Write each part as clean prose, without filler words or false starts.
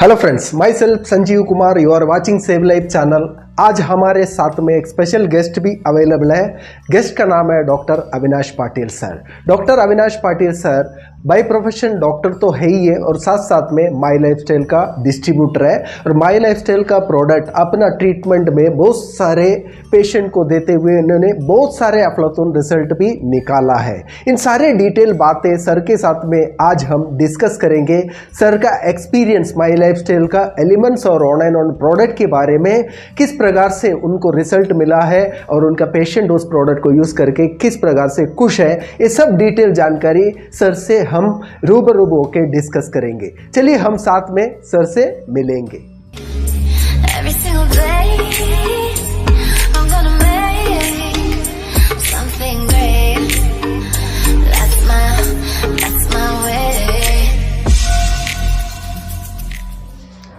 Hello friends, myself Sanjeev Kumar, you are watching save life channel. आज हमारे साथ में एक स्पेशल गेस्ट भी अवेलेबल है। गेस्ट का नाम है doctor Avinash Patil sir. Doctor Avinash Patil sir by profession doctor तो है ही है और साथ साथ में माई लाइफस्टाइल का डिस्ट्रीब्यूटर है और माई लाइफस्टाइल का प्रोडक्ट अपना ट्रीटमेंट में बहुत सारे पेशेंट को देते हुए इन्होंने बहुत सारे अफलातून रिजल्ट भी निकाला है। इन सारे डिटेल बातें सर के साथ में आज हम डिस्कस करेंगे। सर का एक्सपीरियंस माई लाइफस्टाइल का एलिमेंट्स और ऑन प्रोडक्ट के बारे में, किस प्रकार से उनको रिजल्ट मिला है और उनका पेशेंट उस प्रोडक्ट को यूज करके किस प्रकार से खुश है, ये सब डिटेल जानकारी सर से हम रूबरू होकर डिस्कस करेंगे। चलिए हम साथ में सर से मिलेंगे। Every single day, I'm gonna make something great. That's my way.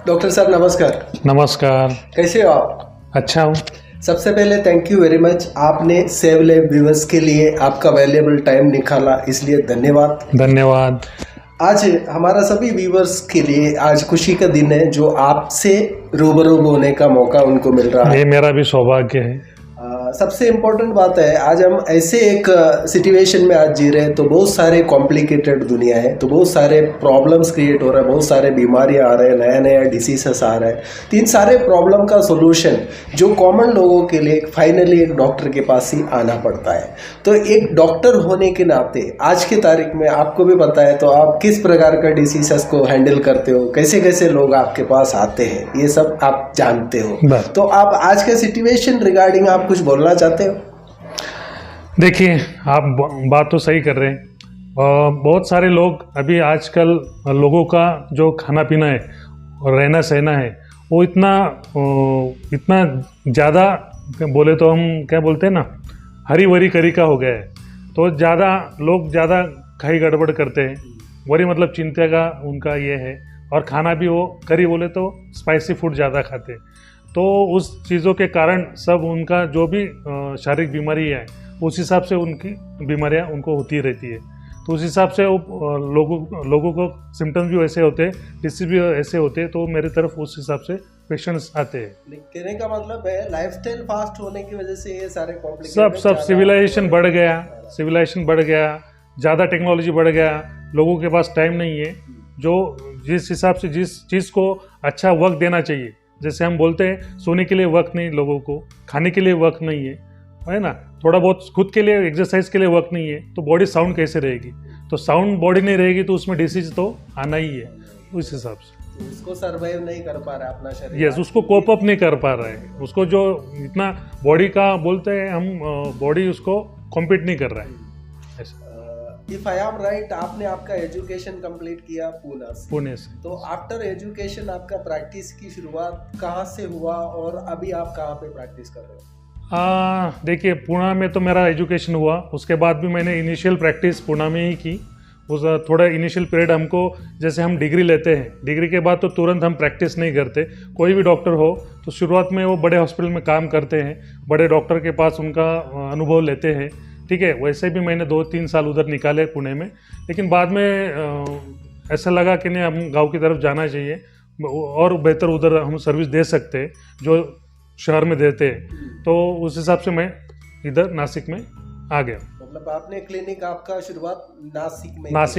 Doctor साहब नमस्कार। नमस्कार। कैसे हो आप? अच्छा हूँ। सबसे पहले थैंक यू वेरी मच, आपने सेव लाइफ व्यूअर्स के लिए आपका वैल्यूएबल टाइम निकाला, इसलिए धन्यवाद। धन्यवाद। आज हमारा सभी व्यूअर्स के लिए आज खुशी का दिन है जो आपसे रूबरू होने का मौका उनको मिल रहा है। ये मेरा भी सौभाग्य है। सबसे इम्पोर्टेंट बात है, आज हम ऐसे एक सिचुएशन में आज जी रहे हैं तो बहुत सारे कॉम्प्लिकेटेड दुनिया है, तो बहुत सारे प्रॉब्लम्स क्रिएट हो रहे हैं, बहुत सारे बीमारियां आ रहे हैं, नया नया डिसीजेस आ रहे हैं। तो इन सारे प्रॉब्लम का सोल्यूशन जो कॉमन लोगों के लिए फाइनली एक डॉक्टर के पास ही आना पड़ता है। तो एक डॉक्टर होने के नाते आज की तारीख में आपको भी पता है, तो आप किस प्रकार का डिसीजेस को हैंडल करते हो, कैसे कैसे लोग आपके पास आते हैं, ये सब आप जानते हो। तो आप आज का सिचुएशन रिगार्डिंग आप कुछ बोलना चाहते हो? देखिए, आप बात तो सही कर रहे हैं। बहुत सारे लोग अभी आजकल लोगों का जो खाना पीना है और रहना सहना है वो इतना ज़्यादा, बोले तो हम क्या बोलते हैं ना, हरी वरी करी का हो गया है। तो लोग ज़्यादा खाई गड़बड़ करते हैं। वरी मतलब चिंता का उनका ये है, और खाना भी वो करी बोले तो स्पाइसी फूड ज़्यादा खाते हैं। तो उस चीज़ों के कारण सब उनका जो भी शारीरिक बीमारी है उस हिसाब से उनकी बीमारियां उनको होती रहती है। तो उस हिसाब से वो लोगों को सिम्टम्स भी ऐसे होते हैं, डिसीज भी ऐसे होते हैं, तो मेरी तरफ उस हिसाब से पेशेंट्स आते हैं। कहने का मतलब है लाइफस्टाइल फास्ट होने की वजह से ये सारे कॉम्प्लिकेशन सब सिविलाइजेशन बढ़ गया, ज़्यादा टेक्नोलॉजी बढ़ गया, लोगों के पास टाइम नहीं है। जो जिस हिसाब से जिस चीज़ को अच्छा वक्त देना चाहिए, जैसे हम बोलते हैं सोने के लिए वक्त नहीं, लोगों को खाने के लिए वक्त नहीं है ना, थोड़ा बहुत खुद के लिए एक्सरसाइज के लिए वक्त नहीं है, तो बॉडी साउंड कैसे रहेगी? तो साउंड बॉडी नहीं रहेगी तो उसमें डिसीज तो आना ही है। उस हिसाब से उसको सर्वाइव नहीं कर पा रहा अपना शरीर। यस, उसको कोप अप नहीं कर पा रहा है। उसको जो इतना बॉडी का बोलते हैं हम, बॉडी उसको कॉम्पीट नहीं कर रहा है। इफ आई एम राइट, आपने आपका एजुकेशन कंप्लीट किया पुणे से। तो आफ्टर एजुकेशन आपका प्रैक्टिस की शुरुआत कहाँ से हुआ और अभी आप कहाँ पे प्रैक्टिस कर रहे हो? देखिए, पुणे में तो मेरा एजुकेशन हुआ, उसके बाद भी मैंने इनिशियल प्रैक्टिस पुणे में ही की। उस थोड़ा इनिशियल पीरियड हमको, जैसे हम डिग्री लेते हैं, डिग्री के बाद तो तुरंत हम प्रैक्टिस नहीं करते। कोई भी डॉक्टर हो तो शुरुआत में वो बड़े हॉस्पिटल में काम करते हैं, बड़े डॉक्टर के पास उनका अनुभव लेते हैं, ठीक है। वैसे भी मैंने 2-3 साल उधर निकाले पुणे में, लेकिन बाद में ऐसा लगा कि नहीं, हम गांव की तरफ जाना चाहिए और बेहतर उधर हम सर्विस दे सकते हैं जो शहर में देते हैं। तो उस हिसाब से मैं इधर नासिक में आ गया। मतलब आपने क्लिनिक आपका शुरुआत नासिक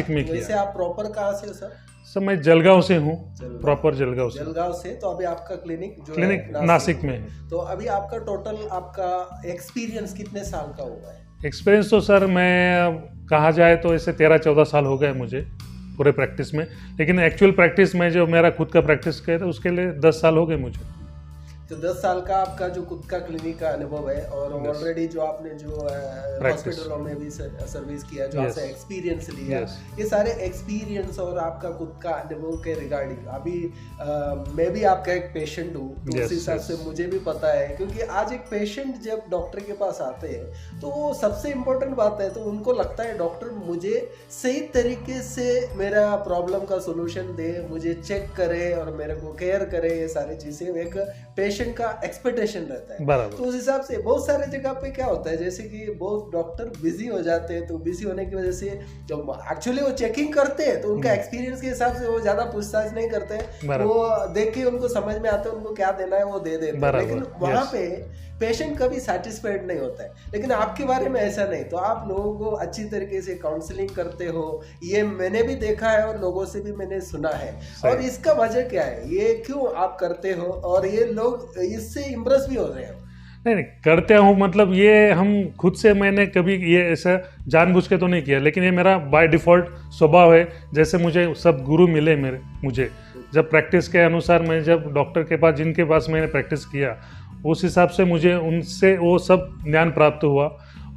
में किया। वैसे आप प्रॉपर कहाँ से हो सर? सर मैं जलगांव से हूँ, प्रॉपर जलगांव से। तो अभी आपका क्लिनिक नासिक में है। तो अभी आपका टोटल आपका एक्सपीरियंस कितने साल का हुआ है? एक्सपीरियंस तो सर मैं कहा जाए तो ऐसे 13-14 साल हो गए मुझे पूरे प्रैक्टिस में, लेकिन एक्चुअल प्रैक्टिस में जो मेरा खुद का प्रैक्टिस किया था उसके लिए 10 साल हो गए मुझे। तो 10 साल का आपका जो खुद का क्लिनिक का अनुभव है और ऑलरेडी जो आपने जो हॉस्पिटलों में भी सर्विस किया, जो आपसे एक्सपीरियंस लिया, ये सारे एक्सपीरियंस और आपका खुद का अनुभव के रिगार्डिंग अभी मैं भी आपका एक पेशेंट हूँ, तो उस हिसाब से मुझे भी पता है। क्योंकि आज एक पेशेंट जब डॉक्टर के पास आते हैं तो वो सबसे इम्पोर्टेंट बात है, तो उनको लगता है डॉक्टर मुझे सही तरीके से मेरा प्रॉब्लम का सोल्यूशन दे, मुझे चेक करे और मेरे को केयर करे। ये सारी चीज़ें एक पेशेंट पेशेंट का एक्सपेक्टेशन रहता है। बराबर। तो उस हिसाब से बहुत सारे जगह पे क्या होता है, जैसे कि बहुत डॉक्टर बिजी हो जाते हैं, तो बिजी होने की वजह से जब एक्चुअली वो चेकिंग करते हैं तो उनका एक्सपीरियंस के हिसाब से वो ज्यादा पूछताछ नहीं करते हैं, वो देख के उनको समझ में आता है उनको क्या देना है वो दे देते हैं, लेकिन वहाँ पे पेशेंट कभी सेटिस्फाइड नहीं होता है। लेकिन आपके बारे में ऐसा नहीं, तो आप लोगों को अच्छी तरीके से काउंसलिंग करते हो, ये मैंने भी देखा है और लोगों से भी मैंने सुना है। और इसका वजह क्या है, ये क्यों आप करते हो और ये लोग इससे इम्प्रेस भी हो रहे हैं? नहीं करते हूँ, मतलब ये हम खुद से, मैंने कभी ये ऐसा जानबूझ के तो नहीं किया, लेकिन ये मेरा बाय डिफ़ॉल्ट स्वभाव है। जैसे मुझे सब गुरु मिले मुझे जब प्रैक्टिस के अनुसार, मैं जब डॉक्टर के पास, जिनके पास मैंने प्रैक्टिस किया, उस हिसाब से मुझे उनसे वो सब ज्ञान प्राप्त हुआ।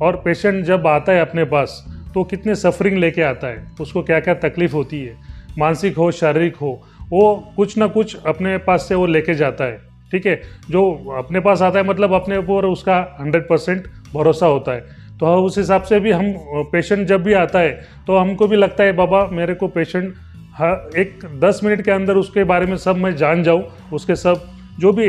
और पेशेंट जब आता है अपने पास तो कितने सफरिंग लेके आता है, उसको क्या क्या तकलीफ होती है, मानसिक हो शारीरिक हो, वो कुछ ना कुछ अपने पास से वो लेके जाता है। ठीक है, जो अपने पास आता है मतलब अपने ऊपर उसका 100% भरोसा होता है। तो उस हिसाब से भी हम, पेशेंट जब भी आता है तो हमको भी लगता है बाबा मेरे को पेशेंट एक 10 मिनट के अंदर उसके बारे में सब मैं जान जाऊँ, उसके सब जो भी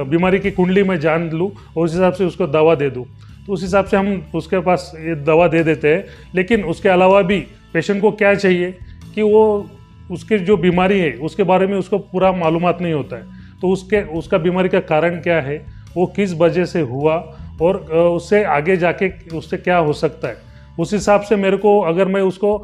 बीमारी की कुंडली में जान लूँ, उस हिसाब से उसको दवा दे दूँ। तो उस हिसाब से हम उसके पास ये दवा दे देते हैं। लेकिन उसके अलावा भी पेशेंट को क्या चाहिए कि वो उसकी जो बीमारी है उसके बारे में उसको पूरा मालूमात नहीं होता है, तो उसका बीमारी का कारण क्या है, वो किस वजह से हुआ और उससे आगे जाके उससे क्या हो सकता है, उस हिसाब से मेरे को, अगर मैं उसको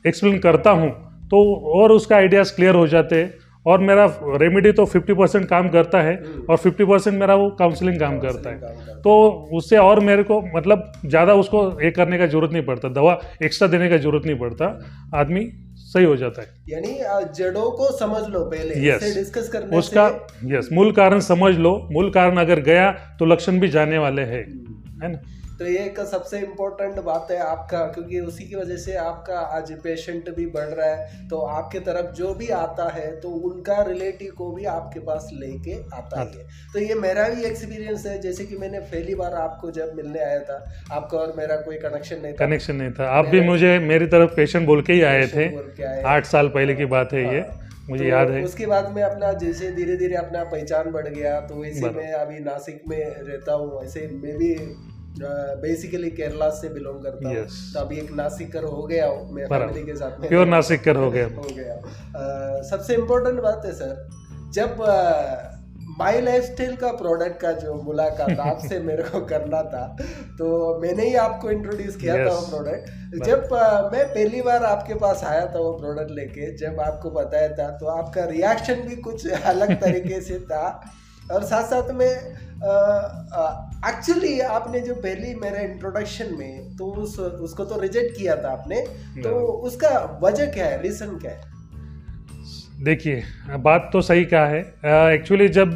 एक्सप्लेन करता हूँ तो और उसका आइडियाज़ क्लियर हो जाते हैं। और मेरा रेमेडी तो 50% काम करता है और 50% मेरा वो काउंसलिंग काम करता है। तो उससे और मेरे को मतलब ज़्यादा उसको ये करने का जरूरत नहीं पड़ता, दवा एक्स्ट्रा देने का जरूरत नहीं पड़ता, आदमी सही हो जाता है। यानी जड़ों को समझ लो पहले, इससे डिस्कस करने उसका से मूल कारण समझ लो, मूल कारण अगर गया तो लक्षण भी जाने वाले हैं, है ना। तो ये एक सबसे इम्पोर्टेंट बात है आपका, क्योंकि उसी की वजह से आपका आज पेशेंट भी बढ़ रहा है, तो आपके तरफ जो भी आता है तो उनका रिलेटिव को भी आपके पास लेके आता ही है। तो ये मेरा भी एक्सपीरियंस है, जैसे कि मैंने पहली बार आपको जब मिलने आया था, आपका और मेरा कोई कनेक्शन नहीं था। आप भी मुझे मेरी तरफ पेशेंट बोल के ही आए थे, 8 साल पहले की बात है ये, मुझे याद है। उसके बाद में अपना जैसे धीरे धीरे अपना पहचान बढ़ गया, तो वैसे मैं अभी नासिक में रहता हूँ, ऐसे मैं भी बेसिकली केरला से बिलोंग करता हूँ। तो अभी एक नासिकर हो गया हूँ मैं, फैमिली के साथ में प्योर नासिकर हो गया। सबसे इम्पोर्टेंट बात है सर, जब माई लाइफस्टाइल का प्रोडक्ट का जो मुलाकात आपसे मेरे को करना था, तो मैंने ही आपको इंट्रोड्यूस किया था वो प्रोडक्ट। जब मैं पहली बार आपके पास आया था वो प्रोडक्ट लेके, जब आपको बताया था, तो आपका रिएक्शन भी कुछ अलग तरीके से था। और साथ साथ में एक्चुअली आपने जो पहली मेरे इंट्रोडक्शन में तो उसको तो रिजेक्ट किया था आपने, तो उसका वजह क्या है, रीजन क्या है? देखिए, बात तो सही कहा है। एक्चुअली जब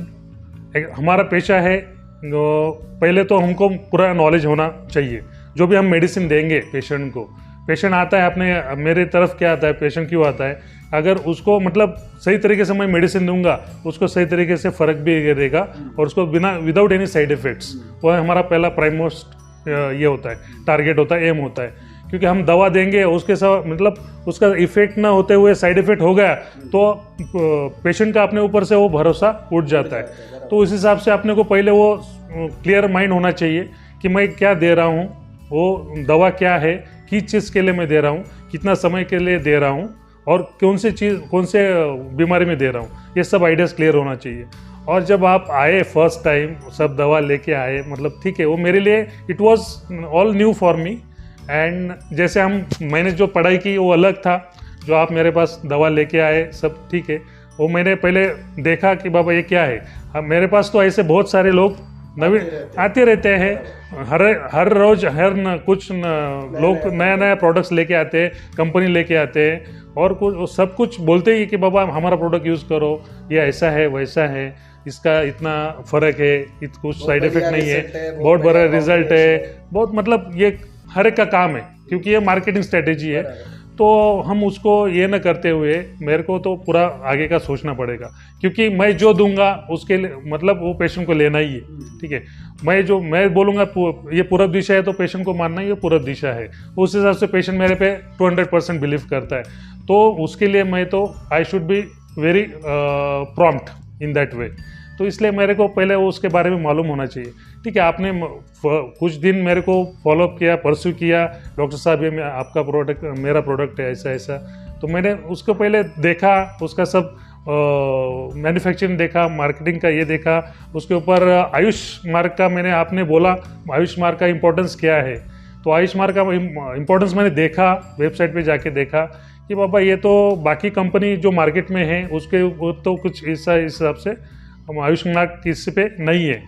हमारा पेशा है, पहले तो हमको पूरा नॉलेज होना चाहिए। जो भी हम मेडिसिन देंगे पेशेंट को, पेशेंट आता है अपने, मेरे तरफ क्या आता है, पेशेंट क्यों आता है, अगर उसको मतलब सही तरीके से मैं मेडिसिन दूंगा, उसको सही तरीके से फ़र्क भी गिरेगा और उसको विदाउट एनी साइड इफ़ेक्ट्स, वो हमारा पहला प्राइम मोस्ट ये होता है, टारगेट होता है, एम होता है। क्योंकि हम दवा देंगे उसके साथ मतलब उसका इफेक्ट ना होते हुए साइड इफेक्ट हो गया तो पेशेंट का अपने ऊपर से वो भरोसा उठ जाता है। तो उस हिसाब से अपने को पहले वो क्लियर माइंड होना चाहिए कि मैं क्या दे रहा हूँ, वो दवा क्या है, किस चीज़ के लिए मैं दे रहा हूँ, कितना समय के लिए दे रहा हूँ और कौन से बीमारी में दे रहा हूँ, ये सब आइडियाज़ क्लियर होना चाहिए। और जब आप आए फर्स्ट टाइम, सब दवा लेके आए, मतलब ठीक है, वो मेरे लिए it was all new for me. And जैसे मैंने जो पढ़ाई की वो अलग था, जो आप मेरे पास दवा लेके आए सब ठीक है, वो मैंने पहले देखा कि बाबा ये क्या है। मेरे पास तो ऐसे बहुत सारे लोग नवीन आते रहते हैं, हर रोज कुछ लोग नया प्रोडक्ट्स लेके आते हैं, कंपनी लेके आते हैं और कुछ सब कुछ बोलते ही कि बाबा हमारा प्रोडक्ट यूज़ करो, ये ऐसा है वैसा है, इसका इतना फ़र्क है, कुछ साइड इफेक्ट नहीं है, बहुत बड़ा रिजल्ट है, बहुत मतलब ये हर एक का काम है क्योंकि ये मार्केटिंग स्ट्रेटेजी है। तो हम उसको ये न करते हुए मेरे को तो पूरा आगे का सोचना पड़ेगा, क्योंकि मैं जो दूंगा उसके लिए मतलब वो पेशेंट को लेना ही है, ठीक है। मैं बोलूँगा ये पूरब दिशा है तो पेशेंट को मानना ही ये पूरब दिशा है, उस हिसाब से पेशेंट मेरे पे 200% बिलीव करता है। तो उसके लिए मैं तो I should be very prompt in that way. तो इसलिए मेरे को पहले उसके बारे में मालूम होना चाहिए। ठीक है, आपने कुछ दिन मेरे को फॉलोअप किया, परस्यू किया, डॉक्टर साहब ये आपका प्रोडक्ट, मेरा प्रोडक्ट है ऐसा ऐसा, तो मैंने उसको पहले देखा, उसका सब मैन्युफैक्चरिंग देखा, मार्केटिंग का ये देखा, उसके ऊपर आयुष मार्क का मैंने, आपने बोला आयुष मार्क का इम्पोर्टेंस क्या है, तो आयुष मार्क का इम्पोर्टेंस मैंने देखा, वेबसाइट पे जाके देखा कि बाबा ये तो बाकी कंपनी जो मार्केट में है उसके वो तो कुछ इस हिसाब से आयुष मार्क किसी पे नहीं है,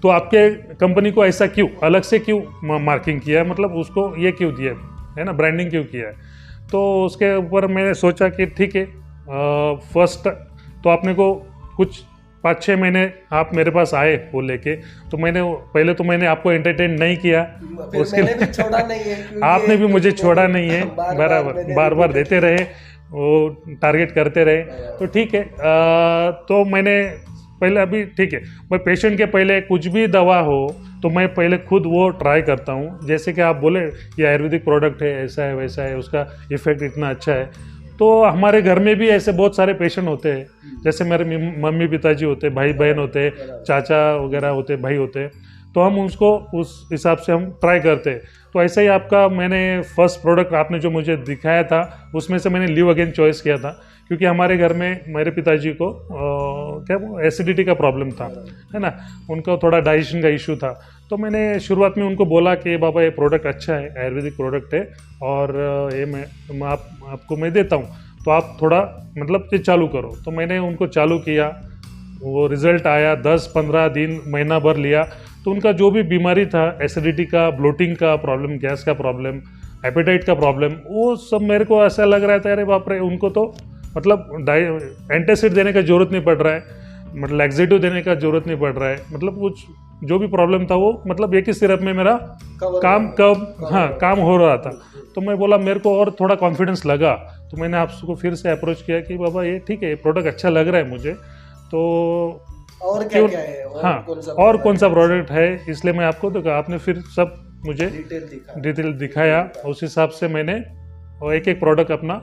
तो आपके कंपनी को ऐसा क्यों अलग से क्यों मार्किंग किया है, मतलब उसको ये क्यों दिया है ना, ब्रांडिंग क्यों किया है। तो उसके ऊपर मैंने सोचा कि ठीक है, फर्स्ट तो आपने को कुछ 5-6 महीने आप मेरे पास आए वो लेके, तो मैंने पहले तो मैंने आपको एंटरटेन नहीं किया, उसके मैंने भी छोड़ा नहीं है, आपने भी मुझे छोड़ा नहीं है, बार बार देते रहे, वो टारगेट करते रहे, तो ठीक है। तो मैंने पहले, अभी ठीक है, मैं पेशेंट के पहले कुछ भी दवा हो तो मैं पहले खुद वो ट्राई करता हूँ। जैसे कि आप बोले ये आयुर्वेदिक प्रोडक्ट है, ऐसा है वैसा है, उसका इफेक्ट इतना अच्छा है, तो हमारे घर में भी ऐसे बहुत सारे पेशेंट होते हैं, जैसे मेरे मम्मी पिताजी होते, भाई बहन होते, चाचा वगैरह होते, भाई होते, तो हम उसको उस हिसाब से हम ट्राई करते हैं। तो ऐसा ही आपका मैंने फर्स्ट प्रोडक्ट आपने जो मुझे दिखाया था उसमें से मैंने लिव अगेन चॉइस किया था, क्योंकि हमारे घर में मेरे पिताजी को क्या वो एसिडिटी का प्रॉब्लम था, है ना, उनका थोड़ा डाइजेशन का इशू था। तो मैंने शुरुआत में उनको बोला कि बाबा ये प्रोडक्ट अच्छा है, आयुर्वेदिक प्रोडक्ट है, और ये मैं आपको मैं देता हूँ, तो आप थोड़ा मतलब ये चालू करो। तो मैंने उनको चालू किया, वो रिज़ल्ट आया, 10-15 दिन, महीना भर लिया, तो उनका जो भी बीमारी था, एसिडिटी का, ब्लोटिंग का प्रॉब्लम, गैस का प्रॉब्लम, एपेटाइट का प्रॉब्लम, वो सब मेरे को ऐसा लग रहा था अरे बाप रे, उनको तो मतलब एंटासिड देने का जरूरत नहीं पड़ रहा है, मतलब लैक्सेटिव देने का जरूरत नहीं पड़ रहा है, मतलब कुछ जो भी प्रॉब्लम था वो मतलब एक ही सिरप में मेरा काम हो रहा था। तो मैं बोला मेरे को और थोड़ा कॉन्फिडेंस लगा, तो मैंने आपको फिर से अप्रोच किया कि बाबा ये ठीक है, ये प्रोडक्ट अच्छा लग रहा है मुझे, तो और क्या क्या है, और कौन सा प्रोडक्ट है, इसलिए मैं आपको देखा, आपने फिर सब मुझे डिटेल दिखाया, उस हिसाब से मैंने एक एक प्रोडक्ट अपना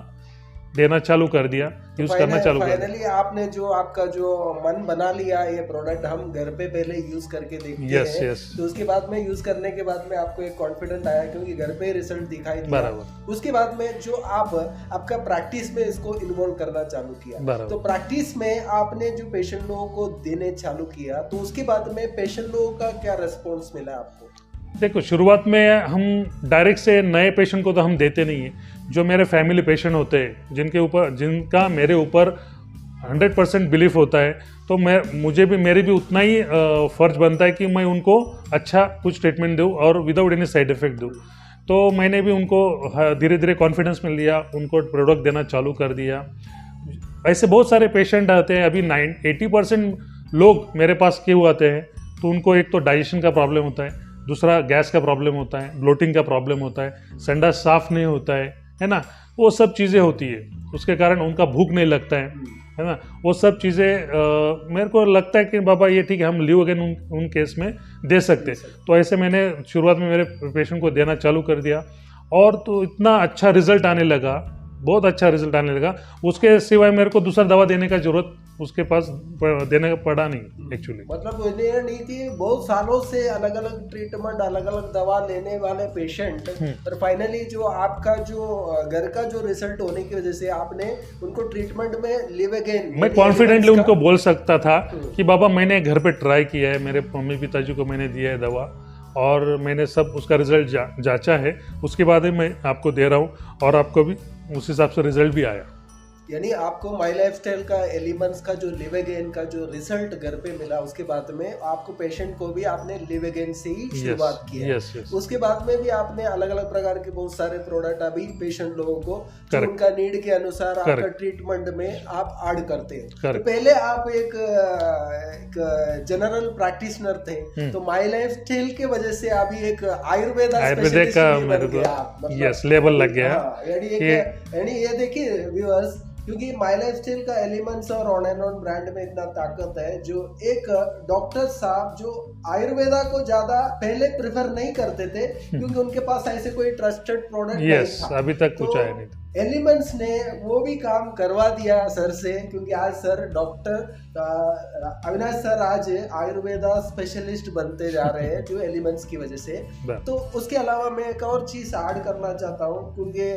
देना चालू कर दिया, यूज करना चालू कर दिया। फाइनली आपने जो आपका जो मन बना लिया, ये प्रोडक्ट हम घर पे पहले यूज करके देखते हैं, यस। तो उसके बाद में यूज करने के बाद में आपको एक कॉन्फिडेंट आया, क्योंकि घर पे रिजल्ट दिखाई दिया। बराबर। उसके बाद में जो आपका प्रैक्टिस में इसको इन्वॉल्व करना चालू किया, तो प्रैक्टिस में आपने जो पेशेंट लोगों को देने चालू किया, तो उसके बाद में पेशेंट लोगों का क्या रिस्पॉन्स मिला आपको? देखो, शुरुआत में हम डायरेक्ट से नए पेशेंट को तो हम देते नहीं है, जो मेरे फैमिली पेशेंट होते हैं, जिनका मेरे ऊपर 100% बिलीफ होता है, तो मेरी भी उतना ही फर्ज बनता है कि मैं उनको अच्छा कुछ ट्रीटमेंट दूँ और विदाउट एनी साइड इफेक्ट दूँ। तो मैंने भी उनको धीरे धीरे कॉन्फिडेंस मिल लिया, उनको प्रोडक्ट देना चालू कर दिया। ऐसे बहुत सारे पेशेंट आते हैं, अभी 80% लोग मेरे पास क्यों आते हैं, तो उनको एक तो डाइजेशन का प्रॉब्लम होता है, दूसरा गैस का प्रॉब्लम होता है, ब्लोटिंग का प्रॉब्लम होता है, संडास साफ नहीं होता है ना, वो सब चीज़ें होती है, उसके कारण उनका भूख नहीं लगता है ना, वो सब चीज़ें मेरे को लगता है कि बाबा ये ठीक है, हम लिव अगेन उन केस में दे सकते। तो ऐसे मैंने शुरुआत में मेरे पेशेंट को देना चालू कर दिया, और तो इतना अच्छा रिजल्ट आने लगा, बहुत अच्छा रिजल्ट आने लगा। उसके सिवाय मेरे को दूसरा दवा देने का जरूरत उसके पास देने का पड़ा नहीं एक्चुअली। मतलब ये नहीं कि बहुत सालों से अलग अलग ट्रीटमेंट, अलग अलग दवा लेने वाले पेशेंट, पर फाइनली जो आपका जो घर का जो रिजल्ट होने की वजह से आपने उनको ट्रीटमेंट में लिव अगेन, मैं कॉन्फिडेंटली उनको बोल सकता था कि बाबा मैंने घर पे ट्राई किया है, मेरे मम्मी पिताजी को मैंने दिया है दवा, और मैंने सब उसका रिजल्ट जांचा है, उसके बाद ही मैं आपको दे रहा हूँ, और आपको भी उस हिसाब से रिजल्ट भी आया। यानी आपको माई लाइफ स्टाइल का एलिमेंट्स का जो लिव अगेन का जो रिजल्ट घर पे मिला, उसके बाद में आपको पेशेंट को भी आपने लिव अगेन से ही शुरुआत की है। उसके बाद में भी आपने अलग अलग प्रकार के बहुत सारे प्रोडक्ट अभी पेशेंट लोगों को जो उनका नीड के अनुसार आपका ट्रीटमेंट में आप ऐड करते हैं। तो पहले आप एक जनरल प्रैक्टिशनर थे, तो माई लाइफ स्टाइल के वजह से अभी एक आयुर्वेद का लेबल लग गया। यानी ये देखिए व्यूअर्स, क्योंकि माई लाइफ स्टाइल का एलिमेंट्स और ऑन एंड ऑन ब्रांड में इतना ताकत है, जो एक डॉक्टर साहब जो आयुर्वेदा को ज्यादा पहले प्रेफर नहीं करते थे, क्योंकि उनके पास ऐसे कोई ट्रस्टेड प्रोडक्ट नहीं था, अभी तक कुछ आया नहीं था। एलिमेंट्स ने वो भी काम करवा दिया सर से, क्योंकि आज सर डॉक्टर अविनाश सर आज आयुर्वेदा स्पेशलिस्ट बनते जा रहे हैं जो एलिमेंट्स की वजह से। तो उसके अलावा मैं एक और चीज़ ऐड करना चाहता हूँ, क्योंकि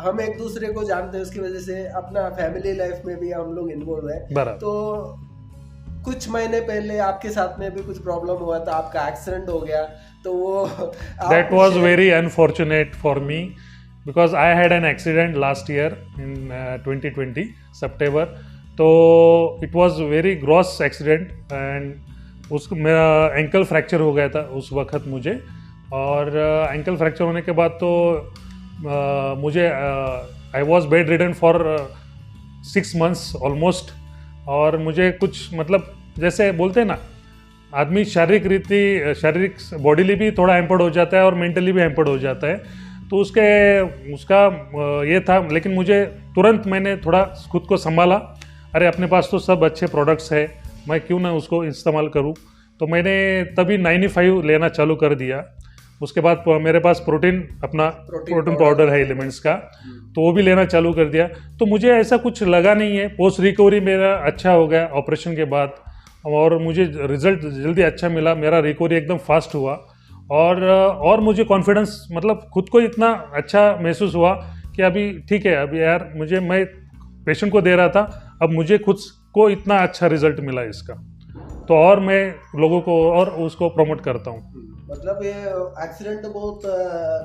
हम एक दूसरे को जानते हैं, उसकी वजह से अपना फैमिली लाइफ में भी हम लोग इन्वॉल्व है। तो कुछ महीने पहले आपके साथ में भी कुछ प्रॉब्लम हुआ था, आपका एक्सीडेंट हो गया, तो वो that was very unfortunate for me because I had an accident last year in 2020 सितंबर। तो it was very gross accident and उसको मेरा एंकल फ्रैक्चर हो गया था उस वक्त मुझे, और एंकल फ्रैक्चर होने के बाद तो मुझे I was bed ridden for 6 months almost. और मुझे कुछ मतलब जैसे बोलते हैं ना, आदमी शारीरिक बॉडीली भी थोड़ा हैम्पर्ड हो जाता है और मेंटली भी हैम्पर्ड हो जाता है। तो उसका ये था, लेकिन मुझे तुरंत मैंने थोड़ा खुद को संभाला, अरे अपने पास तो सब अच्छे प्रोडक्ट्स है, मैं क्यों ना उसको इस्तेमाल करूं। तो मैंने तभी 95 लेना चालू कर दिया। उसके बाद मेरे पास प्रोटीन पाउडर है एलिमेंट्स का, तो वो भी लेना चालू कर दिया। तो मुझे ऐसा कुछ लगा नहीं है, पोस्ट रिकवरी मेरा अच्छा हो गया ऑपरेशन के बाद, और मुझे रिजल्ट जल्दी अच्छा मिला, मेरा रिकवरी एकदम फास्ट हुआ, और मुझे कॉन्फिडेंस मतलब खुद को इतना अच्छा महसूस हुआ कि अभी ठीक है, अभी यार मैं पेशेंट को दे रहा था, अब मुझे खुद को इतना अच्छा रिजल्ट मिला इसका, तो और मैं लोगों को और उसको प्रमोट करता हूँ। मतलब ये एक्सीडेंट बहुत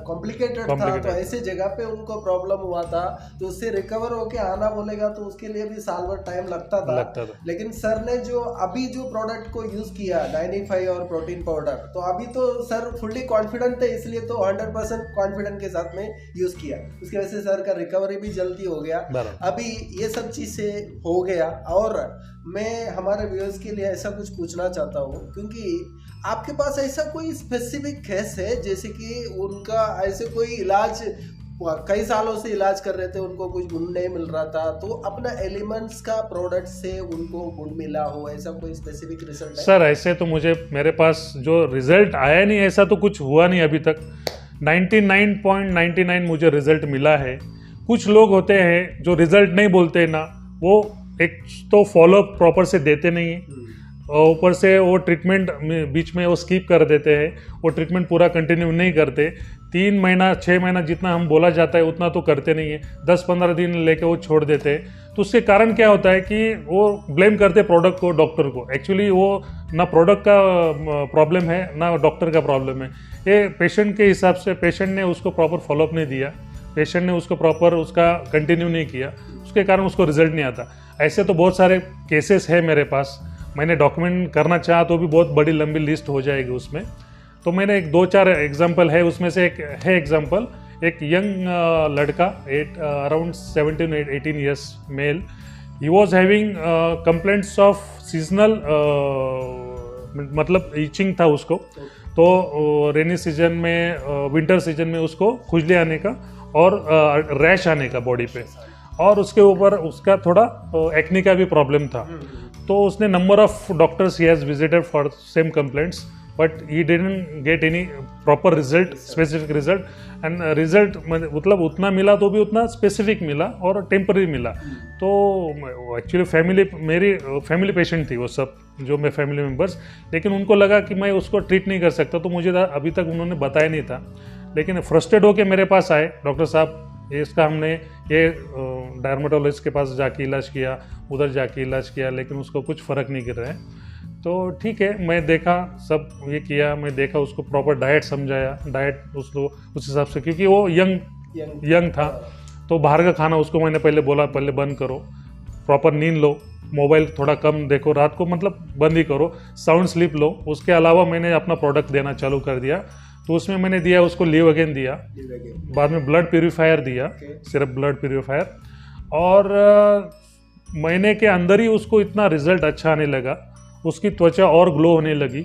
कॉम्प्लिकेटेड था, तो ऐसे जगह पे उनको प्रॉब्लम हुआ था, तो उससे रिकवर होके आना बोलेगा तो उसके लिए भी साल भर टाइम लगता था। लेकिन सर ने जो अभी जो प्रोडक्ट को यूज किया 95 और प्रोटीन पाउडर, तो अभी तो सर फुल्ली कॉन्फिडेंट थे, इसलिए तो 100% कॉन्फिडेंट के साथ में यूज किया, उसकी वजह से सर का रिकवरी भी जल्दी हो गया। अभी ये सब चीजें हो गया, और मैं हमारे व्यूअर्स के लिए ऐसा कुछ पूछना चाहता हूँ, क्योंकि आपके पास ऐसा कोई स्पेसिफिक केस है जैसे कि उनका ऐसे कोई इलाज कई सालों से इलाज कर रहे थे, उनको कुछ गुण नहीं मिल रहा था, तो अपना एलिमेंट्स का प्रोडक्ट से उनको गुण मिला हो, ऐसा कोई स्पेसिफिक रिजल्ट है? सर ऐसे तो मेरे पास जो रिजल्ट आया नहीं, ऐसा तो कुछ हुआ नहीं अभी तक। 99.99 मुझे रिजल्ट मिला है। कुछ लोग होते हैं जो रिजल्ट नहीं बोलते ना, वो एक तो फॉलोअप प्रॉपर से देते नहीं है, और ऊपर से वो ट्रीटमेंट बीच में वो स्किप कर देते हैं, वो ट्रीटमेंट पूरा कंटिन्यू नहीं करते। 3 महीना 6 महीना जितना हम बोला जाता है उतना तो करते नहीं है, 10-15 दिन लेके वो छोड़ देते हैं। तो उसके कारण क्या होता है कि वो ब्लेम करते प्रोडक्ट को, डॉक्टर को। एक्चुअली वो ना प्रोडक्ट का प्रॉब्लम है ना डॉक्टर का प्रॉब्लम है, ये पेशेंट के हिसाब से पेशेंट ने उसको प्रॉपर फॉलोअप नहीं दिया, पेशेंट ने उसको प्रॉपर उसका कंटिन्यू नहीं किया, उसके कारण उसको रिजल्ट नहीं आता। ऐसे तो बहुत सारे केसेस है मेरे पास, मैंने डॉक्यूमेंट करना चाहा तो भी बहुत बड़ी लंबी लिस्ट हो जाएगी उसमें। तो मैंने एक 2-4 एग्जांपल है, उसमें से एक है एग्जांपल, एक यंग लड़का around 17-18 years male, he was having complaints of seasonal, मतलब ईचिंग था उसको। तो रेनी सीजन में, विंटर सीजन में उसको खुजली आने का और रैश आने का बॉडी पे, और उसके ऊपर उसका थोड़ा एक्ने का भी प्रॉब्लम था। तो उसने number of doctors he has visited for same complaints, but he didn't get any proper result, specific result. And result मतलब उतना मिला तो भी उतना स्पेसिफिक मिला और टेम्पररी मिला। तो एक्चुअली मेरी फैमिली पेशेंट थी वो सब, जो मैं फैमिली मेम्बर्स, लेकिन उनको लगा कि मैं उसको ट्रीट नहीं कर सकता, तो मुझे अभी तक उन्होंने बताया नहीं था। लेकिन फ्रस्ट्रेट होकर मेरे पास आए, डॉक्टर साहब इसका हमने ये डर्मेटोलॉजिस्ट के पास जाके इलाज किया, उधर जाके इलाज किया, लेकिन उसको कुछ फ़र्क नहीं गिर रहा है। तो ठीक है, मैं देखा सब ये किया, मैं देखा उसको प्रॉपर डाइट समझाया, डाइट उसको उस हिसाब से, क्योंकि वो यंग था, तो बाहर का खाना उसको मैंने पहले बोला पहले बंद करो, प्रॉपर नींद लो, मोबाइल थोड़ा कम देखो रात को, मतलब बंद ही करो, साउंड स्लीप लो। उसके अलावा मैंने अपना प्रोडक्ट देना चालू कर दिया। तो उसमें मैंने दिया उसको लिव अगेन दिया, बाद में ब्लड प्यूरीफायर दिया, सिर्फ ब्लड प्यूरीफायर, और महीने के अंदर ही उसको इतना रिजल्ट अच्छा आने लगा, उसकी त्वचा और ग्लो होने लगी,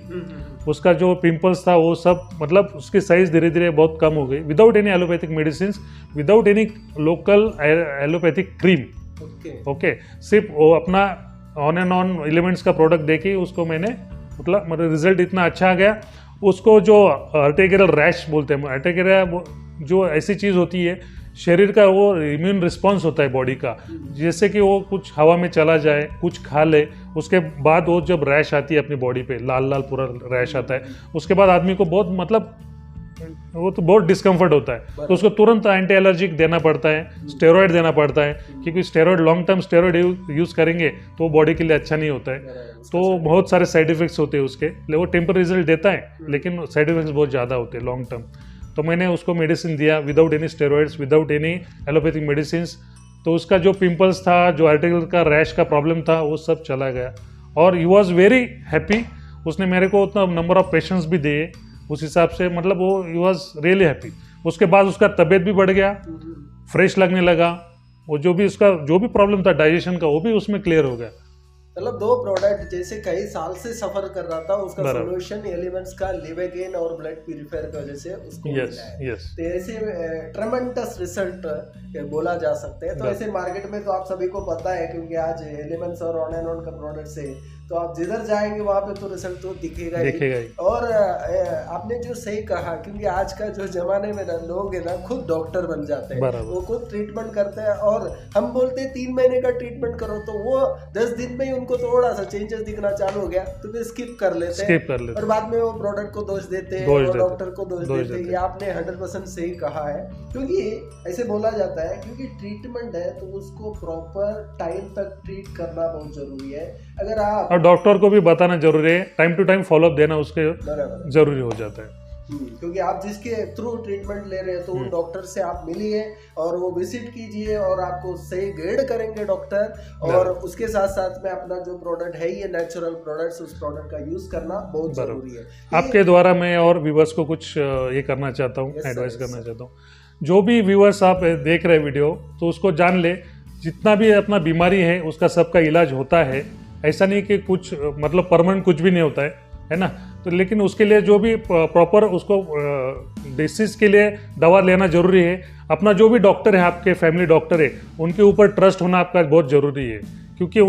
उसका जो पिंपल्स था वो सब, मतलब उसकी साइज धीरे धीरे बहुत कम हो गई, without any allopathic medicine, without any local allopathic cream. Okay, सिर्फ वो अपना ऑन एंड ऑन एलिमेंट्स का प्रोडक्ट देके उसको मैंने मतलब रिजल्ट इतना अच्छा आ गया। उसको जो अर्टिकेरियल रैश बोलते हैं, अर्टिकेरिया जो ऐसी चीज़ होती है शरीर का वो इम्यून रिस्पॉन्स होता है बॉडी का, जैसे कि वो कुछ हवा में चला जाए, कुछ खा ले, उसके बाद वो जब रैश आती है अपनी बॉडी पे, लाल लाल पूरा रैश आता है, उसके बाद आदमी को बहुत मतलब वो तो बहुत डिस्कम्फर्ट होता है, तो उसको तुरंत एंटी एलर्जिक देना पड़ता है, स्टेरॉइड देना पड़ता है, क्योंकि steroid long term steroid use करेंगे तो बॉडी के लिए अच्छा नहीं होता है। तो बहुत सारे साइड इफेक्ट्स होते हैं उसके, वो टेम्पररी रिजल्ट देता है लेकिन साइड इफेक्ट्स बहुत ज़्यादा होते हैं लॉन्ग टर्म। तो मैंने उसको मेडिसिन दिया without any steroids, without any allopathic medicine. तो उसका जो पिंपल्स था, जो आर्टिकल का रैश का प्रॉब्लम था, वो सब चला गया और ही वॉज वेरी हैप्पी। उसने मेरे को उतना नंबर ऑफ पेशेंट्स भी दिए उस हिसाब से, मतलब वो ही वॉज रियली हैप्पी। उसके बाद उसका तबीयत भी बढ़ गया, फ्रेश लगने लगा, वो जो भी प्रॉब्लम था डाइजेशन का वो भी उसमें क्लियर हो गया। मतलब दो प्रोडक्ट जैसे कई साल से सफर कर रहा था, उसका सोल्यूशन एलिमेंट्स का लिवेगेन और ब्लड प्यूरिफायर की वजह से उसको मिला है। तो ऐसे ट्रेमेंडस रिजल्ट बोला जा सकता है। तो ऐसे मार्केट में तो आप सभी को पता है, क्योंकि आज एलिमेंट्स और ऑन एंड ऑन का प्रोडक्ट से तो आप जिधर जाएंगे वहां पे तो रिजल्ट तो दिखेगा ही। और आपने जो सही कहा, क्योंकि आज का जो जमाने में ना लोग है ना खुद डॉक्टर बन जाते हैं, वो खुद ट्रीटमेंट करते हैं और हम बोलते हैं 3 महीने का ट्रीटमेंट करो, तो वो 10 दिन में ही उनको थोड़ा सा चेंजेस दिखना चालू हो गया तो फिर स्किप कर लेते हैं और बाद में वो प्रोडक्ट को दोष देते हैं और डॉक्टर को दोष देते हैं। ये आपने 100% सही कहा है, क्योंकि ऐसे बोला जाता है क्योंकि ट्रीटमेंट है तो उसको प्रॉपर टाइम तक ट्रीट करना बहुत जरूरी है। अगर आप और डॉक्टर को भी बताना जरूरी है, टाइम टू टाइम फॉलोअप देना उसके जरूरी हो जाता है। क्योंकि आप जिसके थ्रू ट्रीटमेंट ले रहे हैं तो उन डॉक्टर से आप मिलिए और वो विजिट कीजिए और आपको सही गाइड करेंगे डॉक्टर। और उसके साथ साथ में अपना जो प्रोडक्ट है ये नेचुरल प्रोडक्ट्स, उस प्रोडक्ट का यूज करना बहुत जरूरी है। आपके द्वारा मैं और व्यूअर्स को कुछ ये करना चाहता हूँ, एडवाइस करना चाहता हूँ। जो भी व्यूअर्स आप देख रहे वीडियो तो उसको जान ले, जितना भी अपना बीमारी है उसका सबका इलाज होता है। ऐसा नहीं कि कुछ मतलब परमानेंट कुछ भी नहीं होता है ना। तो लेकिन उसके लिए जो भी प्रॉपर उसको डिसीज के लिए दवा लेना जरूरी है। अपना जो भी डॉक्टर है, आपके फैमिली डॉक्टर है, उनके ऊपर ट्रस्ट होना आपका बहुत ज़रूरी है, क्योंकि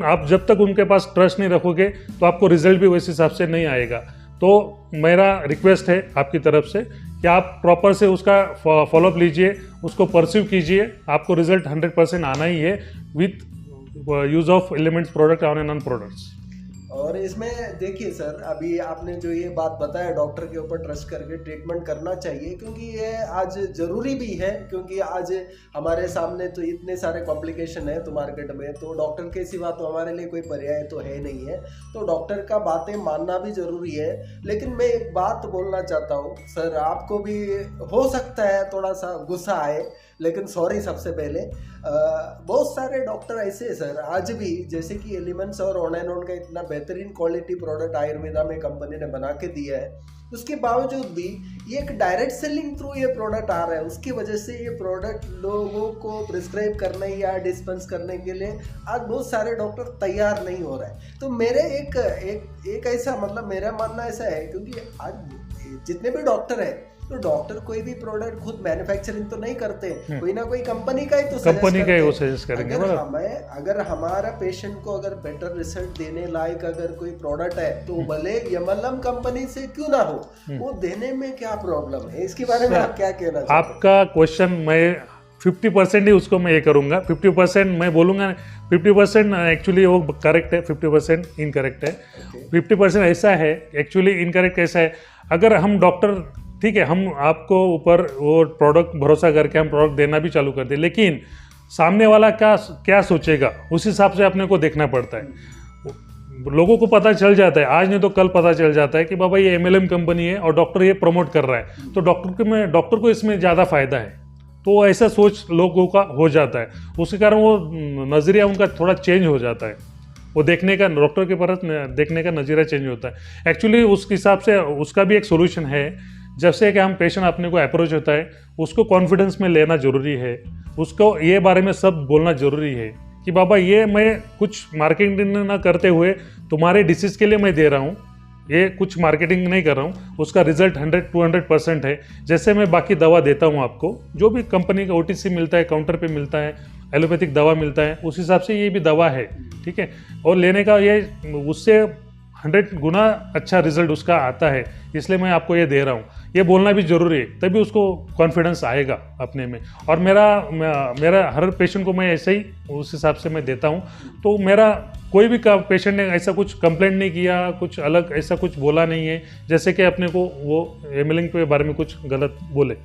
आप जब तक उनके पास ट्रस्ट नहीं रखोगे तो आपको रिजल्ट भी वैसे हिसाब से नहीं आएगा। तो मेरा रिक्वेस्ट है आपकी तरफ से कि आप प्रॉपर से उसका फॉलोअप लीजिए, उसको परस्यू कीजिए, आपको रिजल्ट 100% आना ही है with use of elements product on and on products. और इसमें देखिए सर, अभी आपने जो ये बात बताया डॉक्टर के ऊपर ट्रस्ट करके ट्रीटमेंट करना चाहिए, क्योंकि ये आज ज़रूरी भी है, क्योंकि आज हमारे सामने तो इतने सारे कॉम्प्लिकेशन है तो मार्केट में, तो डॉक्टर के सिवा तो हमारे लिए कोई पर्याय तो है नहीं है। तो डॉक्टर का बातें मानना भी ज़रूरी है। लेकिन मैं एक बात बोलना चाहता हूँ सर, आपको भी हो सकता है थोड़ा सा गुस्सा आए, लेकिन सॉरी सबसे पहले। बहुत सारे डॉक्टर ऐसे हैं सर आज भी, जैसे कि एलिमेंट्स और ऑन एंड ऑन का इतना बेहतरीन क्वालिटी प्रोडक्ट आयुर्वेदा में कंपनी ने बना के दिया है, उसके बावजूद भी ये एक डायरेक्ट सेलिंग थ्रू ये प्रोडक्ट आ रहा है, उसकी वजह से ये प्रोडक्ट लोगों को प्रिस्क्राइब करने या डिस्पेंस करने के लिए आज बहुत सारे डॉक्टर तैयार नहीं हो रहे हैं। तो मेरे एक ऐसा मतलब मेरा मानना ऐसा है, क्योंकि आज जितने भी डॉक्टर हैं तो डॉक्टर कोई भी प्रोडक्ट खुद मैन्युफैक्चरिंग तो नहीं करते, कोई ना कोई कंपनी का ही तो सजेस्ट करेंगे। अगर हमारा पेशेंट को अगर बेटर रिजल्ट देने लायक अगर कोई प्रोडक्ट है तो भले यमलम कंपनी से क्यों ना हो, वो देने में क्या प्रॉब्लम है? इसके बारे में आप क्या कहना चाहते हैं? आपका क्वेश्चन मैं 50% ही उसको मैं ये करूंगा, 50% मैं बोलूंगा, 50% एक्चुअली वो करेक्ट है, 50% इनकरेक्ट है। 50% ऐसा है, एक्चुअली इनकरेक्ट कैसा है, अगर हम डॉक्टर ठीक है, हम आपको ऊपर वो प्रोडक्ट भरोसा करके हम प्रोडक्ट देना भी चालू कर दें, लेकिन सामने वाला क्या सोचेगा उस हिसाब से अपने को देखना पड़ता है। लोगों को पता चल जाता है, आज नहीं तो कल पता चल जाता है कि बाबा ये MLM कंपनी है और डॉक्टर ये प्रमोट कर रहा है, तो डॉक्टर को इसमें ज़्यादा फायदा है। तो ऐसा सोच लोगों का हो जाता है, उसके कारण वो नज़रिया उनका थोड़ा चेंज हो जाता है, वो देखने का, डॉक्टर के परत देखने का नज़रिया चेंज होता है। एक्चुअली उस हिसाब से उसका भी एक सोल्यूशन है। जब से कि हम पेशेंट अपने को अप्रोच होता है, उसको कॉन्फिडेंस में लेना जरूरी है, उसको ये बारे में सब बोलना जरूरी है कि बाबा ये मैं कुछ मार्केटिंग ना करते हुए तुम्हारे डिसीज के लिए मैं दे रहा हूँ, ये कुछ मार्केटिंग नहीं कर रहा हूँ, उसका रिजल्ट 100-200% है। जैसे मैं बाकी दवा देता हूँ आपको, जो भी कंपनी का OTC मिलता है, काउंटर पे मिलता है, एलोपैथिक दवा मिलता है, उस हिसाब से ये भी दवा है, ठीक है। और लेने का ये उससे 100 गुना अच्छा रिजल्ट उसका आता है, इसलिए मैं आपको ये दे रहा हूँ। ये बोलना भी ज़रूरी है, तभी उसको कॉन्फिडेंस आएगा अपने में। और मेरा हर पेशेंट को मैं ऐसे ही उस हिसाब से मैं देता हूँ। तो मेरा कोई भी पेशेंट ने ऐसा कुछ कंप्लेंट नहीं किया, कुछ अलग ऐसा कुछ बोला नहीं है जैसे कि अपने को वो एमिलिंग के बारे में कुछ गलत बोले।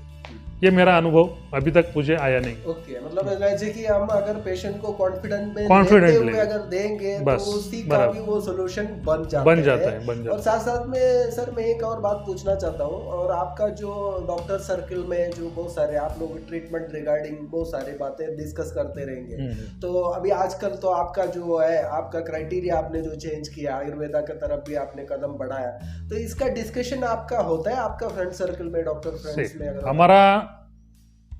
ये मेरा अनुभव अभी तक मुझे आया नहीं। ओके, मतलब जैसे कि हम अगर पेशेंट को कॉन्फिडेंट Confidently अगर देंगे तो बस, उसी का भी वो सोल्यूशन बन जाता है। और साथ साथ में सर मैं एक और बात पूछना चाहता हूँ, और आपका जो डॉक्टर सर्कल में जो बहुत सारे आप लोग ट्रीटमेंट रिगार्डिंग बहुत सारी बातें डिस्कस करते रहेंगे, तो अभी आजकल तो आपका जो है आपका क्राइटेरिया आपने जो चेंज किया, आयुर्वेदा की तरफ भी आपने कदम बढ़ाया, तो इसका डिस्कशन आपका होता है आपका फ्रेंड सर्कल में, डॉक्टर फ्रेंड्स में? हमारा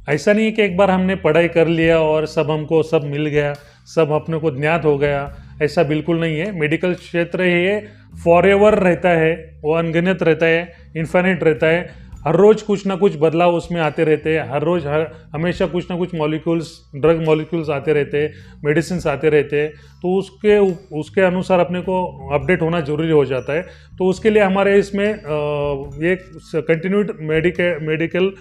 ऐसा नहीं है कि एक बार हमने पढ़ाई कर लिया और सब हमको सब मिल गया, सब अपने को ज्ञात हो गया, ऐसा बिल्कुल नहीं है। मेडिकल क्षेत्र ये फॉरएवर रहता है, वो अनगिनत रहता है, इन्फिनिट रहता है। हर रोज़ कुछ ना कुछ बदलाव उसमें आते रहते हैं, हर रोज़ हमेशा कुछ ना कुछ मॉलिक्यूल्स, ड्रग मॉलिक्यूल्स आते रहते हैं, मेडिसिन आते रहते हैं। तो उसके अनुसार अपने को अपडेट होना जरूरी हो जाता है। तो उसके लिए हमारे इसमें ये कंटिन्यूड मेडिकल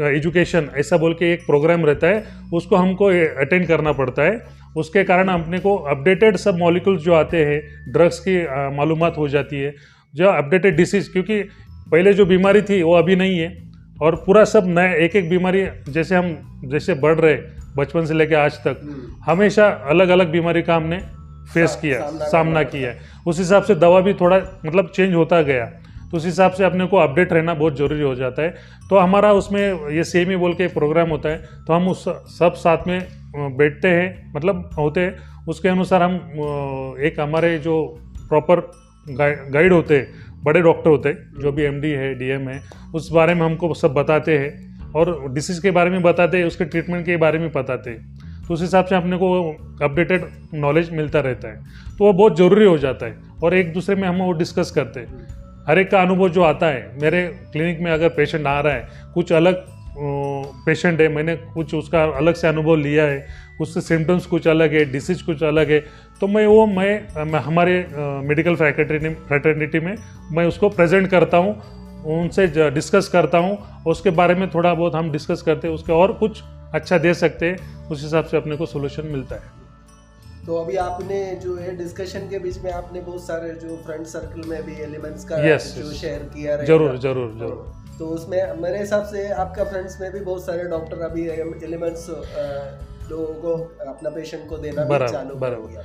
एजुकेशन ऐसा बोल के एक प्रोग्राम रहता है, उसको हमको अटेंड करना पड़ता है। उसके कारण अपने को अपडेटेड सब मॉलिक्यूल्स जो आते हैं, ड्रग्स की मालूमात हो जाती है, जो अपडेटेड डिसीज, क्योंकि पहले जो बीमारी थी वो अभी नहीं है, और पूरा सब नए एक एक बीमारी जैसे बढ़ रहे बचपन से लेकर आज तक, हमेशा अलग अलग बीमारी का हमने फेस किया, सामना किया है। उस हिसाब से दवा भी थोड़ा मतलब चेंज होता गया, तो उस हिसाब से अपने को अपडेट रहना बहुत ज़रूरी हो जाता है। तो हमारा उसमें ये CME बोल के एक प्रोग्राम होता है, तो हम उस सब साथ में बैठते हैं, मतलब होते हैं। उसके अनुसार हम एक हमारे जो प्रॉपर गाइड होते हैं, बड़े डॉक्टर होते हैं, जो भी MD है, DM है, उस बारे में हमको सब बताते हैं, और डिसीज़ के बारे में बताते हैं, उसके ट्रीटमेंट के बारे में बताते हैं। तो उस हिसाब से अपने को अपडेटेड नॉलेज मिलता रहता है, तो वो बहुत ज़रूरी हो जाता है। और एक दूसरे में हम वो डिस्कस करते हैं, हर एक का अनुभव जो आता है। मेरे क्लिनिक में अगर पेशेंट आ रहा है, कुछ अलग पेशेंट है, मैंने कुछ उसका अलग से अनुभव लिया है, उससे सिम्टम्स कुछ अलग है, डिसीज कुछ अलग है, तो मैं हमारे मेडिकल फ्रैटर्निटी में मैं उसको प्रेजेंट करता हूँ, उनसे डिस्कस करता हूँ, उसके बारे में थोड़ा बहुत हम डिस्कस करते हैं, उसके और कुछ अच्छा दे सकते हैं, उस हिसाब से अपने को सोल्यूशन मिलता है। तो अभी आपने जो है डिस्कशन के बीच में आपने बहुत सारे जो फ्रेंड सर्कल में भी एलिमेंट्स का जो शेयर किया रहेगा, जरूर। तो उसमें मेरे हिसाब से आपका फ्रेंड्स में भी बहुत सारे डॉक्टर अभी एलिमेंट्स लोगों को अपना पेशेंट को देना भी चालू कर दिया।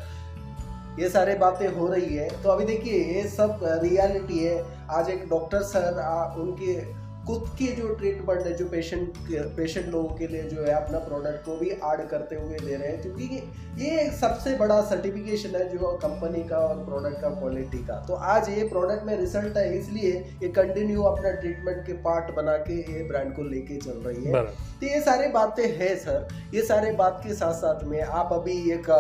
ये सारे बातें हो रही है, तो अभी देखिए ये सब रियलिटी है। आज एक डॉक्टर सर उनके खुद की जो ट्रीटमेंट है, जो पेशेंट लोगों के लिए जो है अपना प्रोडक्ट को भी ऐड करते हुए दे रहे हैं, क्योंकि ये सबसे बड़ा सर्टिफिकेशन है जो कंपनी का और प्रोडक्ट का क्वालिटी का। तो आज ये प्रोडक्ट में रिजल्ट है, इसलिए ये कंटिन्यू अपना ट्रीटमेंट के पार्ट बना के ये ब्रांड को लेके चल रही है। तो ये सारी बातें हैं सर। ये सारे बात के साथ साथ में आप अभी एक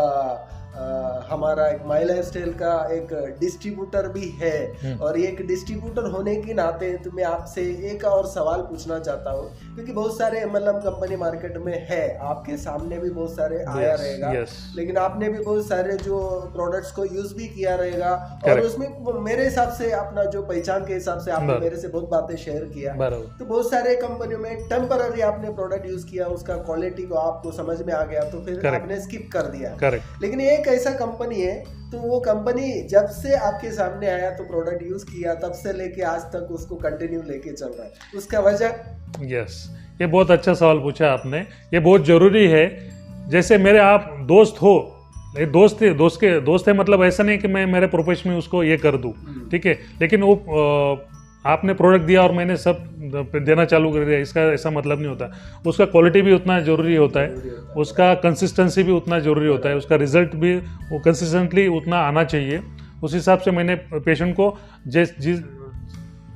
हमारा एक माई लाइफ स्टाइल का एक डिस्ट्रीब्यूटर भी है, और एक डिस्ट्रीब्यूटर होने के नाते तो मैं आपसे एक और सवाल पूछना चाहता हूँ, क्योंकि बहुत सारे MLM कंपनी मार्केट में है, आपके सामने भी बहुत सारे आया रहेगा, लेकिन आपने भी बहुत सारे जो प्रोडक्ट्स को यूज भी किया रहेगा, और उसमें मेरे हिसाब से अपना जो पहचान के हिसाब से आपने मेरे से बहुत बातें शेयर किया। तो बहुत सारे कंपनियों में टेम्पररी आपने प्रोडक्ट यूज किया, उसका क्वालिटी को आपको समझ में आ गया, तो फिर आपने स्किप कर दिया। लेकिन एक ऐसा कंपनी है, तो वो कंपनी जब से आपके सामने आया तो प्रोडक्ट यूज किया, तब से लेके आज तक उसको कंटिन्यू लेके चल रहा है, उसका वजह? यस, ये बहुत अच्छा सवाल पूछा आपने, ये बहुत जरूरी है। जैसे मेरे आप दोस्त हो, दोस्त है, मतलब ऐसा नहीं कि मैं मेरे प्रोफेशन में उसको ये कर दूं, ठीक है, लेकिन वो आपने प्रोडक्ट दिया और मैंने सब देना चालू कर दिया, इसका ऐसा मतलब नहीं होता। उसका क्वालिटी भी उतना जरूरी होता है, उसका कंसिस्टेंसी भी उतना जरूरी होता है, उसका रिजल्ट भी वो कंसिस्टेंटली उतना आना चाहिए। उस हिसाब से मैंने पेशेंट को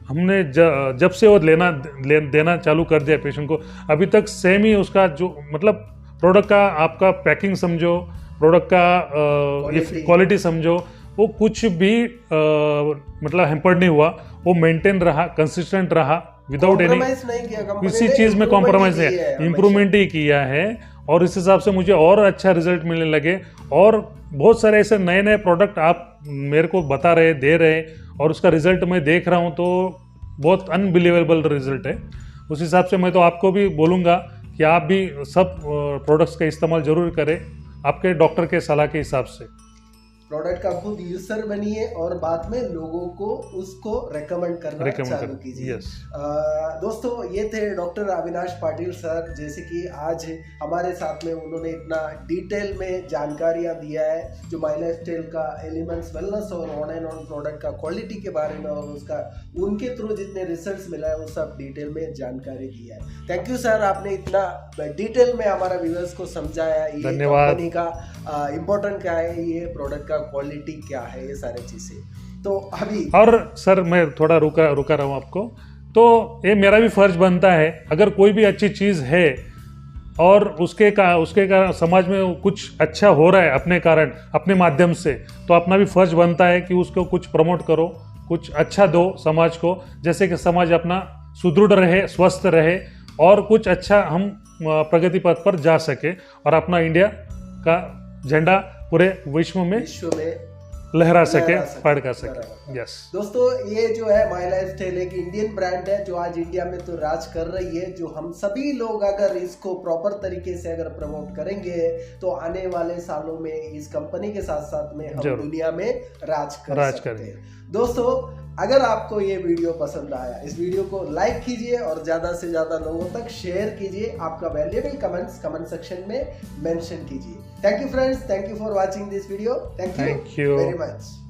हमने जब से वो देना चालू कर दिया पेशेंट को, अभी तक सेम ही उसका जो मतलब प्रोडक्ट का आपका पैकिंग समझो, प्रोडक्ट का क्वालिटी समझो, वो कुछ भी मतलब हैम्पर्ड नहीं हुआ, वो मेंटेन रहा, कंसिस्टेंट रहा, विदाउट एनी किसी चीज़ में कॉम्प्रोमाइज नहीं, इम्प्रूवमेंट ही किया है। और इस हिसाब से मुझे और अच्छा रिजल्ट मिलने लगे, और बहुत सारे ऐसे नए प्रोडक्ट आप आप मेरे को बता रहे दे रहे और उसका रिजल्ट मैं देख रहा हूँ तो बहुत अनबिलीवेबल रिजल्ट है। उस हिसाब से मैं तो आपको भी बोलूँगा कि आप भी सब प्रोडक्ट्स का इस्तेमाल ज़रूर करें आपके डॉक्टर के सलाह के हिसाब से। प्रोडक्ट का खुद यूजर बनिए और बाद में लोगों को उसको रेकमेंड करना चालू कीजिए। दोस्तों, ये थे डॉक्टर अविनाश पाटिल सर। जैसे कि आज हमारे साथ में उन्होंने इतना डिटेल में जानकारियां दिया है जो माई लाइफ स्टाइल का एलिमेंट्स वेलनेस और ऑन एंड ऑन प्रोडक्ट का क्वालिटी के बारे में और उसका उनके थ्रू जितने रिसर्च मिला है वो सब डिटेल में जानकारी दिया है। थैंक यू सर, आपने इतना डिटेल में हमारा व्यूअर्स को समझाया ये कंपनी का इम्पोर्टेंट क्या है, ये प्रोडक्ट का क्वालिटी क्या है, ये सारी चीजें। तो अभी और सर मैं थोड़ा रुका रहा हूँ आपको, तो ये मेरा भी फर्ज बनता है अगर कोई भी अच्छी चीज़ है और उसके कारण समाज में कुछ अच्छा हो रहा है अपने कारण अपने माध्यम से, तो अपना भी फर्ज बनता है कि उसको कुछ प्रमोट करो, कुछ अच्छा दो समाज को, जैसे कि समाज अपना सुदृढ़ रहे, स्वस्थ रहे और कुछ अच्छा हम प्रगति पथ पर जा सके और अपना इंडिया का झंडा पूरे विश्व में लहरा सके, फड़का सके। यस दोस्तों, ये जो है माई लाइफ स्टाइल एक इंडियन ब्रांड है जो आज इंडिया में तो राज कर रही है। जो हम सभी लोग अगर इसको प्रॉपर तरीके से अगर प्रमोट करेंगे तो आने वाले सालों में इस कंपनी के साथ साथ में हम दुनिया में राज कर सकते हैं। दोस्तों, अगर आपको ये वीडियो पसंद आया, इस वीडियो को लाइक कीजिए और ज़्यादा से ज़्यादा लोगों तक शेयर कीजिए। आपका वैल्यूएबल कमेंट्स कमेंट सेक्शन में मेंशन कीजिए। Thank you friends, thank you for watching this video. Thank you very much.